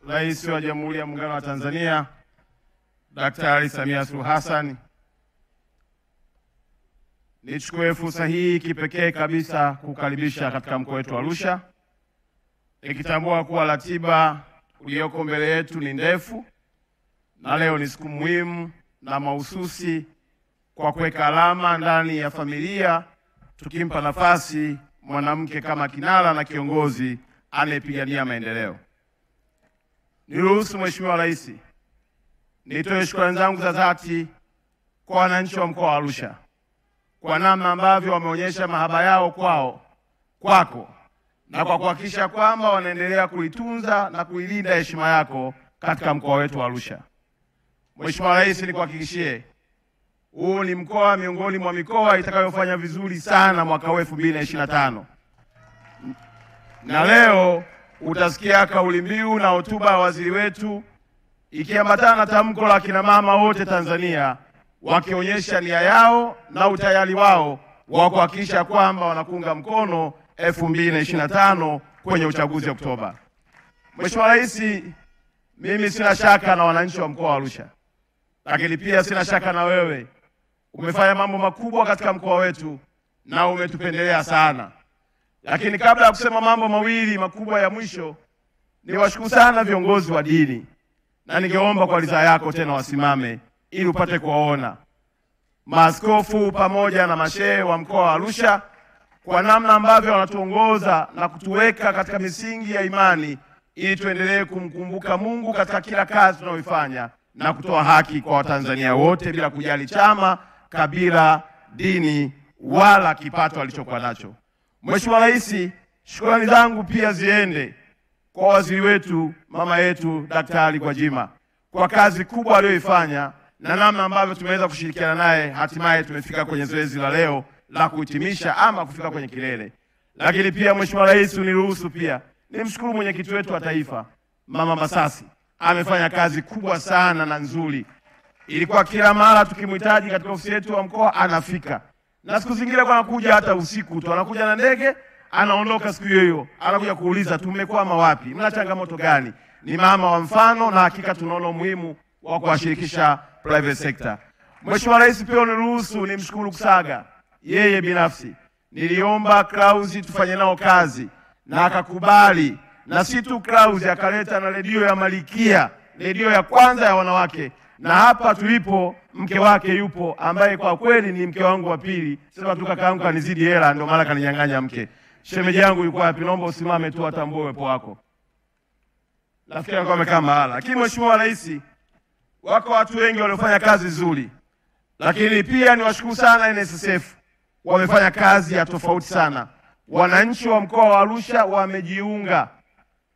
Rais wa Jamhuri ya Muungano wa Tanzania Daktari Samia Suluhu Hassan, nichukue fursa hii kipekee kabisa kukaribisha katika mkoa wetu wa Arusha, nikitambua kuwa ratiba iliyoko mbele yetu ni ndefu na leo ni siku muhimu na mahususi kwa kuweka alama ndani ya familia, tukimpa nafasi mwanamke kama kinara na kiongozi anayepigania maendeleo. Niruhusu Mheshimiwa Rais nitoe shukrani zangu za dhati kwa wananchi wa mkoa wa Arusha kwa namna ambavyo wameonyesha mahaba yao kwako na kwa kuhakikisha kwamba wanaendelea kuitunza na kuilinda heshima yako katika mkoa wetu wa Arusha. Mheshimiwa Rais, nikuhakikishie huu ni mkoa miongoni mwa mikoa itakayofanya vizuri sana mwaka 2025. Na leo utasikia kauli mbiu na hotuba ya waziri wetu ikiambatana na tamko la kina mama wote Tanzania wakionyesha nia yao na utayari wao wa kuhakikisha kwamba wanakunga mkono 2025 kwenye uchaguzi wa Oktoba. Mheshimiwa Rais, mimi sina shaka na wananchi wa mkoa wa Arusha, lakini pia sina shaka na wewe. Umefanya mambo makubwa katika mkoa wetu na umetupendelea sana. Lakini kabla ya kusema mambo mawili makubwa ya mwisho, niwashukuru sana viongozi wa dini, na ningeomba kwa ridhaa yako tena wasimame ili upate kuwaona maaskofu pamoja na mashehe wa mkoa wa Arusha kwa namna ambavyo wanatuongoza na kutuweka katika misingi ya imani ili tuendelee kumkumbuka Mungu katika kila kazi tunayoifanya na kutoa haki kwa Watanzania wote bila kujali chama, kabila, dini wala kipato alichokuwa nacho. Mheshimiwa Rais, shukrani zangu pia ziende kwa waziri wetu mama yetu Daktari Gwajima kwa kazi kubwa aliyoifanya na namna ambavyo tumeweza kushirikiana naye hatimaye tumefika kwenye zoezi la leo la kuhitimisha ama kufika kwenye kilele. Lakini pia Mheshimiwa Rais, uniruhusu pia nimshukuru mwenyekiti wetu wa taifa Mama Masasi, amefanya kazi kubwa sana na nzuri. Ilikuwa kila mara tukimhitaji katika ofisi yetu wa mkoa anafika. Na siku zingine kwa anakuja hata usiku tu, anakuja na ndege, anaondoka siku hiyo, anakuja kuuliza tumekwama wapi, mna changamoto gani. Ni mama wa mfano na hakika tunaona umuhimu wa kuwashirikisha private sector. Mheshimiwa Rais, pia uniruhusu nimshukuru Kusaga, yeye binafsi. Niliomba Clouds tufanye nao kazi na akakubali, na si tu Clouds, akaleta na redio ya Malikia, redio ya kwanza ya wanawake. Na hapa tulipo mke wake yupo ambaye kwa kweli ni mke wangu wa pili. Sema tu kaka yangu kanizidi hela ndio maana kaninyang'anya mke. Shemeji yangu yuko wapi? Naomba usimame tu atambue uwepo wako. Nafikiri yangu amekaa mahala. Lakini Mheshimiwa Rais, wako watu wengi waliofanya kazi nzuri. Lakini pia niwashukuru sana NSSF. Wamefanya kazi ya tofauti sana. Wananchi wa mkoa wa Arusha wamejiunga.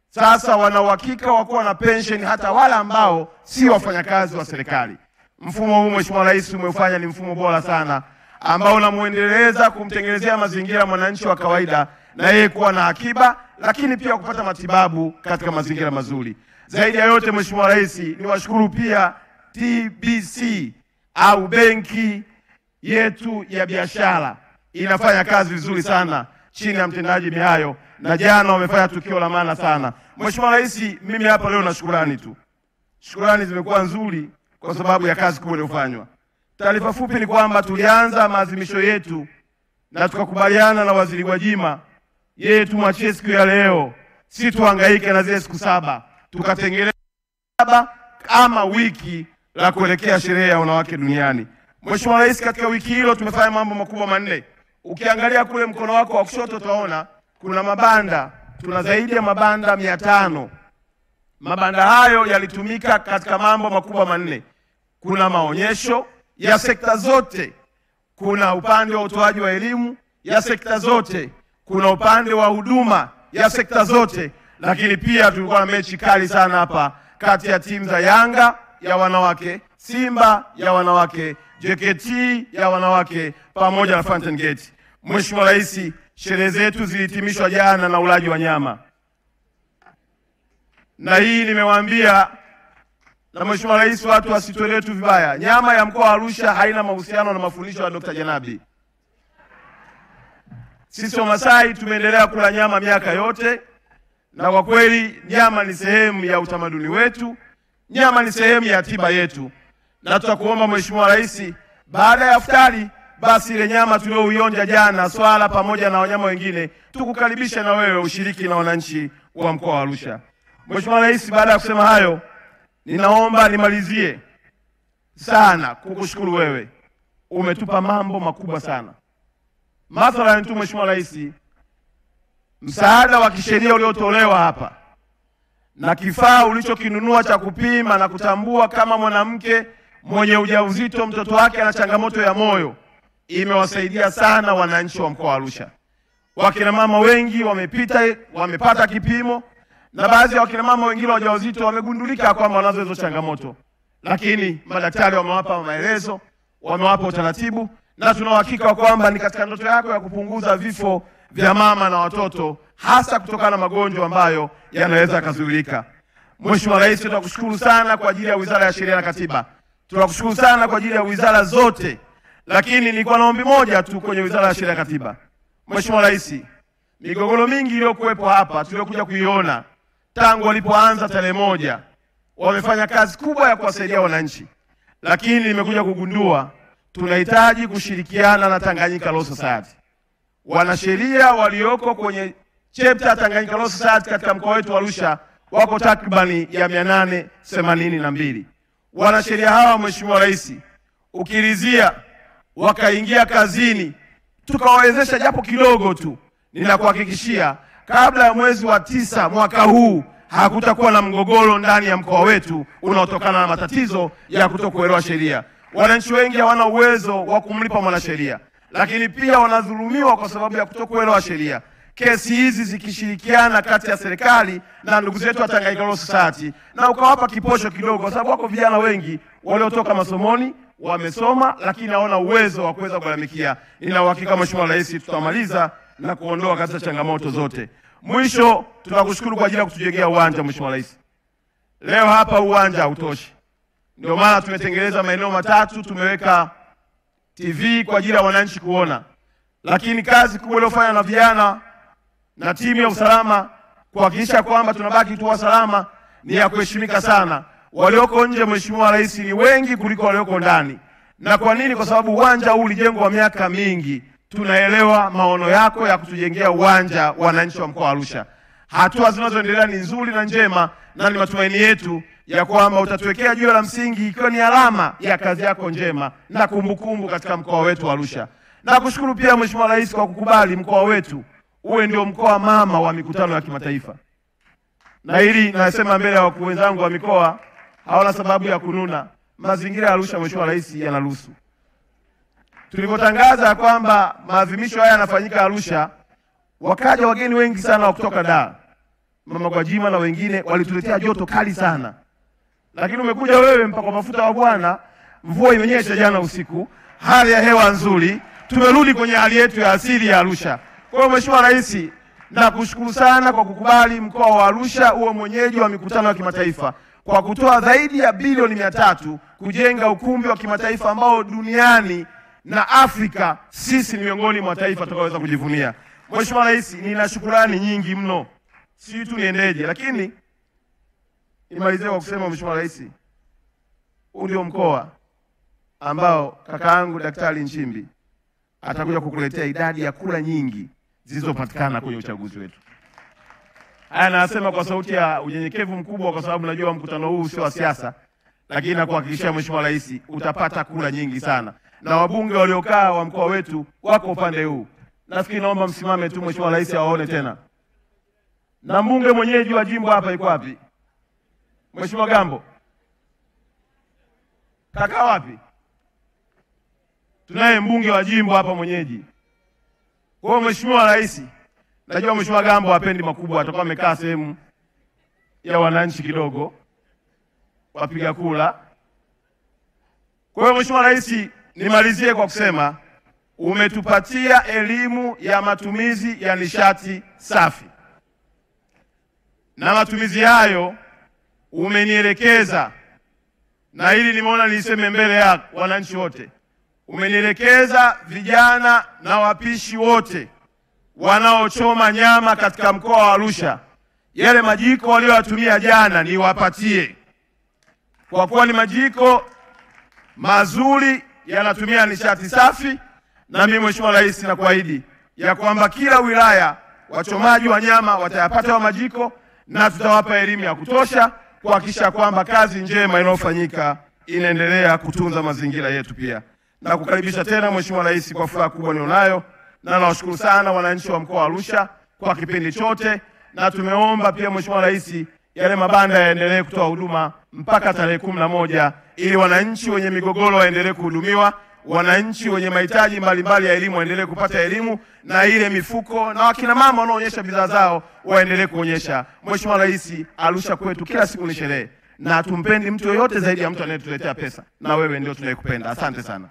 Sasa wana uhakika wa kuwa na pension hata wale ambao si wafanyakazi wa serikali. Mfumo huu Mheshimiwa Rais umeufanya ni mfumo bora sana ambao unamuendeleza kumtengenezea mazingira mwananchi wa kawaida na yeye kuwa na akiba, lakini pia kupata matibabu katika mazingira mazuri. Zaidi ya yote Mheshimiwa Rais, niwashukuru pia TBC au benki yetu ya biashara, inafanya kazi vizuri sana chini ya mtendaji Mihayo, na jana wamefanya tukio la maana sana. Mheshimiwa Rais, mimi hapa leo na shukrani tu. Shukrani zimekuwa nzuri kwa sababu ya kazi kubwa iliyofanywa. Taarifa fupi ni kwamba tulianza maadhimisho yetu na tukakubaliana na waziri Gwajima, yeye tumwachie siku ya leo, si tuhangaike na zile siku 7. Tukatengeneza 7 kama wiki la kuelekea sherehe ya wanawake duniani. Mheshimiwa Rais, katika wiki hilo tumefanya mambo makubwa manne. Ukiangalia kule mkono wako wa kushoto utaona kuna mabanda, tuna zaidi ya mabanda 500. Mabanda hayo yalitumika katika mambo makubwa manne. Kuna maonyesho ya sekta zote, kuna upande wa utoaji wa elimu ya sekta zote, kuna upande wa huduma ya sekta zote, lakini pia tulikuwa na mechi kali sana hapa kati ya timu za Yanga ya wanawake, Simba ya wanawake, JKT ya wanawake pamoja na Fountain Gate. Mheshimiwa Rais, sherehe zetu zilihitimishwa jana na ulaji wa nyama. Na hii nimewaambia na Mheshimiwa Rais, watu wasituelewe tu vibaya. Nyama ya mkoa wa Arusha haina mahusiano na mafundisho ya Dr. Janabi. Sisi Wamasai tumeendelea kula nyama miaka yote na kwa kweli nyama ni sehemu ya utamaduni wetu, nyama ni sehemu ya tiba yetu, na tutakuomba Mheshimiwa Rais, baada ya iftari basi ile nyama tulioionja jana, swala pamoja na wanyama wengine, tukukaribisha na wewe ushiriki na wananchi wa mkoa wa Arusha. Mheshimiwa Rais, baada ya kusema hayo, ninaomba nimalizie sana kukushukuru wewe. Umetupa mambo makubwa sana. Mathalan tu Mheshimiwa Rais, msaada wa kisheria uliotolewa hapa na kifaa ulichokinunua cha kupima na kutambua kama mwanamke mwenye ujauzito mtoto wake ana changamoto ya moyo imewasaidia sana wananchi wa mkoa wa Arusha. Wakina mama wengi wamepata kipimo, na baadhi ya wakina mama wengine wajawazito wamegundulika kwamba wanazo hizo changamoto, lakini madaktari wamewapa maelezo, wamewapa utaratibu, na tuna uhakika kwamba ni katika ndoto yako ya kupunguza vifo vya mama na watoto, hasa kutokana na magonjwa ambayo yanaweza kuzuilika. Mheshimiwa Rais, tunakushukuru sana kwa ajili ya Wizara ya Sheria na Katiba. Tunakushukuru sana kwa ajili ya wizara zote, lakini nilikuwa na ombi moja tu kwenye Wizara ya Sheria na Katiba. Mheshimiwa Rais, migogoro mingi iliyokuwepo hapa tuliokuja kuiona tangu walipoanza tarehe 1, wamefanya kazi kubwa ya kuwasaidia wananchi, lakini nimekuja kugundua tunahitaji kushirikiana na Tanganyika Law Society. Wanasheria walioko kwenye chapter Tanganyika Law Society katika mkoa wetu wa Arusha wako takribani ya 882. Wanasheria hawa Mheshimiwa Rais, ukiridhia wakaingia kazini tukawawezesha japo kidogo tu, ninakuhakikishia kabla ya mwezi wa 9 mwaka huu hakutakuwa na mgogoro ndani ya mkoa wetu unaotokana na matatizo ya kutokuelewa sheria. Wananchi wengi hawana uwezo wa kumlipa mwanasheria, lakini pia wanadhulumiwa kwa sababu ya kutokuelewa sheria. Kesi hizi zikishirikiana kati ya serikali na ndugu zetu wa Tanganyika Law Society, na ukawapa kiposho kidogo, kwa sababu wako vijana wengi waliotoka masomoni wamesoma lakini hawana uwezo wa kuweza kulalamikia. Nina uhakika Mheshimiwa Rais, tutamaliza na kuondoa katika changamoto zote. Mwisho, tunakushukuru kwa ajili ya kutujengea uwanja Mheshimiwa Rais. Leo hapa uwanja hautoshi, ndio maana tumetengeneza maeneo matatu, tumeweka TV kwa ajili ya wananchi kuona, lakini kazi kubwa iliyofanywa na vijana na timu ya usalama kuhakikisha kwamba tunabaki tu salama ni ya kuheshimika sana. Walioko nje Mheshimiwa Rais ni wengi kuliko walioko ndani. Na kwa nini? Kwa sababu uwanja huu ulijengwa miaka mingi. Tunaelewa maono yako ya kutujengea uwanja wananchi wa mkoa wa Arusha. Hatua zinazoendelea ni nzuri na njema, na ni matumaini yetu ya kwamba utatuwekea jiwe la msingi ikiwa ni alama ya kazi yako njema na kumbukumbu katika mkoa wetu wa Arusha. Na kushukuru pia Mheshimiwa Rais kwa kukubali mkoa wetu uwe ndio mkoa mama wa mikutano ya kimataifa. Na hili nasema mbele ya wakuu wenzangu wa mikoa, hawana sababu ya kununa. Mazingira ya Arusha Mheshimiwa Rais yanaruhusu. Tulipotangaza kwamba maadhimisho haya yanafanyika Arusha, wakaja wageni wengi sana wa kutoka Dar. Mama Gwajima na wengine walituletea joto kali sana. Lakini umekuja wewe mpaka mafuta wa Bwana, mvua imenyesha jana usiku, hali ya hewa nzuri, tumerudi kwenye hali yetu ya asili ya Arusha. Kwa hiyo Mheshimiwa Rais, nakushukuru sana kwa kukubali mkoa wa Arusha uwe mwenyeji wa mikutano ya kimataifa, kwa kutoa zaidi ya bilioni 300 kujenga ukumbi wa kimataifa ambao duniani na Afrika sisi ni miongoni mwa taifa tutakayoweza kujivunia. Mheshimiwa Rais, nina shukrani nyingi mno. Si tu niendeje, lakini nimalizie kwa kusema Mheshimiwa Rais, huu ndio mkoa ambao kakaangu Daktari Nchimbi atakuja kukuletea idadi ya kura nyingi zilizopatikana kwenye uchaguzi wetu. Haya nasema kwa sauti ya unyenyekevu mkubwa, kwa sababu najua mkutano huu sio wa siasa, lakini nakuhakikishia Mheshimiwa Rais utapata kura nyingi sana. Na wabunge waliokaa wa mkoa wetu wako upande huu. Nafikiri naomba msimame tu Mheshimiwa Rais awaone tena. Na mbunge mwenyeji wa jimbo hapa yuko wapi? Mheshimiwa Gambo. Kaka wapi? Tunaye mbunge wa jimbo hapa mwenyeji. Kwa hiyo Mheshimiwa Rais, najua Mheshimiwa Gambo hapendi makubwa, atakuwa amekaa sehemu ya wananchi kidogo wapiga kula. Kwa hiyo Mheshimiwa Rais, nimalizie kwa kusema umetupatia elimu ya matumizi ya nishati safi. Na matumizi hayo umenielekeza, na hili nimeona niseme mbele ya wananchi wote. Umenielekeza vijana na wapishi wote wanaochoma nyama katika mkoa wa Arusha yale majiko walioyatumia jana niwapatie, kwa kuwa ni majiko mazuri, yanatumia nishati safi. Na mimi Mheshimiwa Rais nakuahidi ya kwamba kila wilaya wachomaji wa nyama watayapata wa majiko, na tutawapa elimu ya kutosha kuhakikisha kwamba kazi njema inayofanyika inaendelea kutunza mazingira yetu. Pia na kukaribisha tena Mheshimiwa Rais kwa furaha kubwa nilionayo, na nawashukuru sana wananchi wa mkoa wa Arusha kwa kipindi chote, na tumeomba pia Mheshimiwa Rais yale mabanda yaendelee kutoa huduma mpaka tarehe 11 ili wananchi wenye migogoro waendelee kuhudumiwa, wananchi wenye mahitaji mbalimbali ya elimu waendelee kupata elimu, na ile mifuko na wakina mama wanaoonyesha bidhaa zao waendelee kuonyesha. Mheshimiwa Rais, Arusha kwetu kila siku ni sherehe, na tumpendi mtu yoyote zaidi ya mtu anayetuletea pesa, na wewe ndio tunayekupenda. Asante sana.